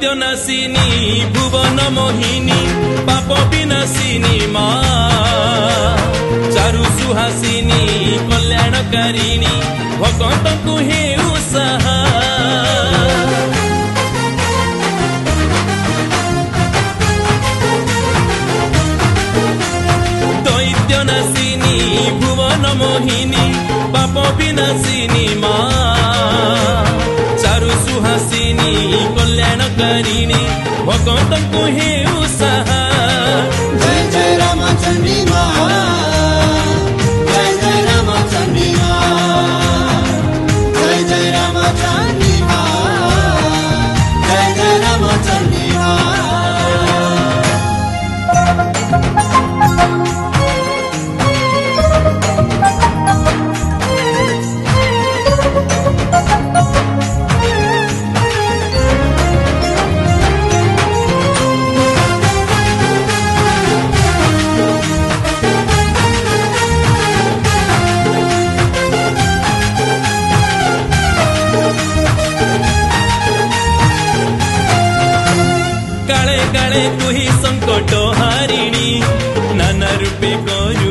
दैत्य नासिनी भुवन मोहिनी पाप विनाशिनी माँ चारु सुहासिनी कल्याणकारिणी भगत को हेउ सहा दैत्य नासिनी भुवन मोहिनी पाप विनाशिनी माँ चारु सुहासिनी कल्याणकारिणी भगत को हेउ सहा जय जय रामचंद्री माँ जय जय रामचंद्री माँ जय जय रामचंद्री माँ जय जय रामचंद्री माँ काले काले तुही संकट हारिणी नाना रूपे करू